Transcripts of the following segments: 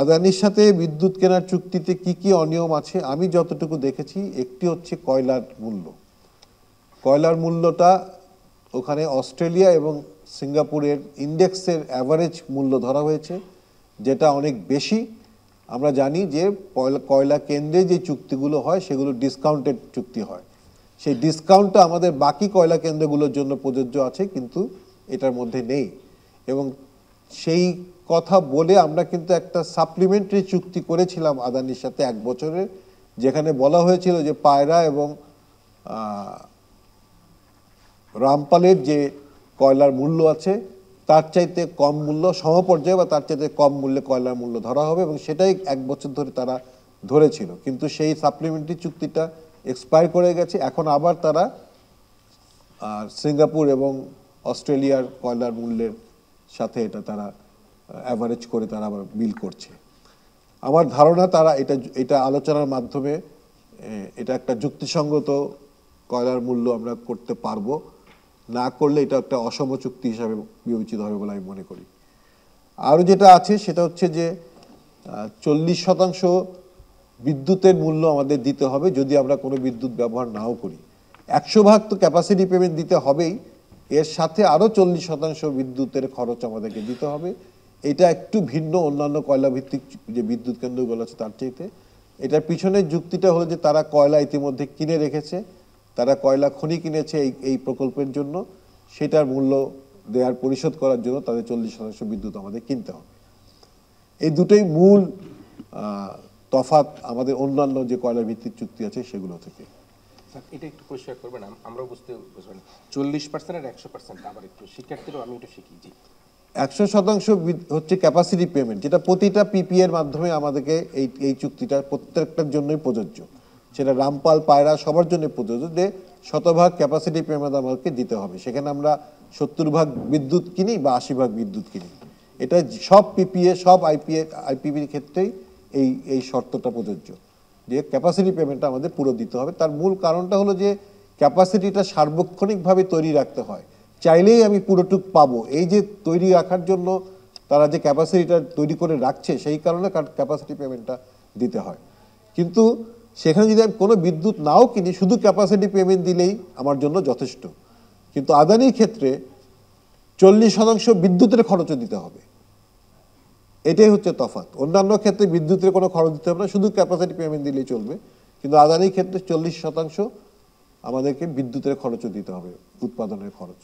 আদানির সাথে বিদ্যুৎ কেনার চুক্তিতে কি কি অনিয়ম আছে আমি যতটুকু দেখেছি, একটি হচ্ছে কয়লার মূল্য। কয়লার মূল্যটা ওখানে অস্ট্রেলিয়া এবং সিঙ্গাপুরের ইন্ডেক্সের অ্যাভারেজ মূল্য ধরা হয়েছে, যেটা অনেক বেশি। আমরা জানি যে কয়লা কেন্দ্রে যে চুক্তিগুলো হয় সেগুলো ডিসকাউন্টেড চুক্তি হয়, সেই ডিসকাউন্টটা আমাদের বাকি কয়লা কেন্দ্রগুলোর জন্য প্রযোজ্য আছে, কিন্তু এটার মধ্যে নেই। এবং সেই কথা বলে আমরা কিন্তু একটা সাপ্লিমেন্টারি চুক্তি করেছিলাম আদানির সাথে 1 বছরের, যেখানে বলা হয়েছিল যে পায়রা এবং রামপালের যে কয়লার মূল্য আছে তার চাইতে কম মূল্য, সমপর্যায়ে বা তার চাইতে কম মূল্যে কয়লার মূল্য ধরা হবে, এবং সেটাই 1 বছর ধরে তারা ধরেছিল। কিন্তু সেই সাপ্লিমেন্টারি চুক্তিটা এক্সপায়ার করে গেছে। এখন আবার তারা সিঙ্গাপুর এবং অস্ট্রেলিয়ার কয়লার মূল্যের সাথে এটা তারা অ্যাভারেজ করে তারা আবার বিল করছে। আমার ধারণা তারা এটা আলোচনার মাধ্যমে এটা একটা যুক্তিসঙ্গত কয়লার মূল্য আমরা করতে পারবো, না করলে এটা একটা অসম চুক্তি হিসাবে বিবেচিত হবে বলে আমি মনে করি। আরও যেটা আছে সেটা হচ্ছে যে 40% বিদ্যুতের মূল্য আমাদের দিতে হবে যদি আমরা কোনো বিদ্যুৎ ব্যবহার নাও করি। 100% তো ক্যাপাসিটি পেমেন্ট দিতে হবেই, এর সাথে আরও 40% বিদ্যুতের খরচ আমাদেরকে দিতে হবে। এটা একটু ভিন্ন অন্যান্য কয়লা ভিত্তিক যে বিদ্যুৎ কেন্দ্রগুলো আছে তার চাইতে। এটার পিছনের যুক্তিটা হলো যে তারা কয়লা ইতিমধ্যে কিনে রেখেছে, তারা কয়লা খনি কিনেছে এই প্রকল্পের জন্য, সেটার মূল্য দেওয়ার পরিশোধ করার জন্য তাদের 40% বিদ্যুৎ আমাদের কিনতে হবে। এই দুটোই মূল তফাৎ আমাদের অন্যান্য যে কয়লা ভিত্তিক চুক্তি আছে সেগুলো থেকে। এটা একটু পরিষ্কার করবেন, আমরাও বুঝতে পারি 40% আর 100%, আবার একটু শিক্ষার্থীরাও আমি একটু শিখি। জি, 100% হচ্ছে ক্যাপাসিটি পেমেন্ট, যেটা প্রতিটা পিপি এর মাধ্যমে আমাদেরকে এই চুক্তিটা প্রত্যেকটার জন্যই প্রযোজ্য। সেটা রামপাল পায়রা সবার জন্য প্রযোজ্য যে 100% ক্যাপাসিটি পেমেন্ট আমাদেরকে দিতে হবে। সেখানে আমরা 70% বিদ্যুৎ কিনি বা 80% বিদ্যুৎ কিনি, এটা সব পিপিএ সব আইপিপির ক্ষেত্রেই এই শর্তটা প্রযোজ্য যে ক্যাপাসিটি পেমেন্টটা আমাদের পুরো দিতে হবে। তার মূল কারণটা হলো যে ক্যাপাসিটিটা সার্বক্ষণিকভাবে তৈরি রাখতে হয়, চাইলেই আমি পুরোটুক পাবো। এই যে তৈরি রাখার জন্য তারা যে ক্যাপাসিটিটা তৈরি করে রাখছে, সেই কারণে ক্যাপাসিটি পেমেন্টটা দিতে হয়। কিন্তু সেখানে যদি আমি কোনো বিদ্যুৎ নাও কিনি, শুধু ক্যাপাসিটি পেমেন্ট দিলেই আমার জন্য যথেষ্ট। কিন্তু আদানির ক্ষেত্রে 40% বিদ্যুতের খরচও দিতে হবে, এটাই হচ্ছে তফাৎ। অন্যান্য ক্ষেত্রে বিদ্যুতের কোনো খরচ দিতে হবে না, শুধু ক্যাপাসিটি পেমেন্ট দিলেই চলবে। কিন্তু আদানির ক্ষেত্রে 40% আমাদেরকে বিদ্যুতের খরচও দিতে হবে, উৎপাদনের খরচ।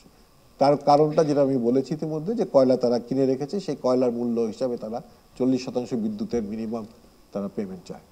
তার কারণটা যেটা আমি বলেছি ইতিমধ্যে, যে কয়লা তারা কিনে রেখেছে, সেই কয়লার মূল্য হিসাবে তারা 40% বিদ্যুতের মিনিমাম তারা পেমেন্ট চায়।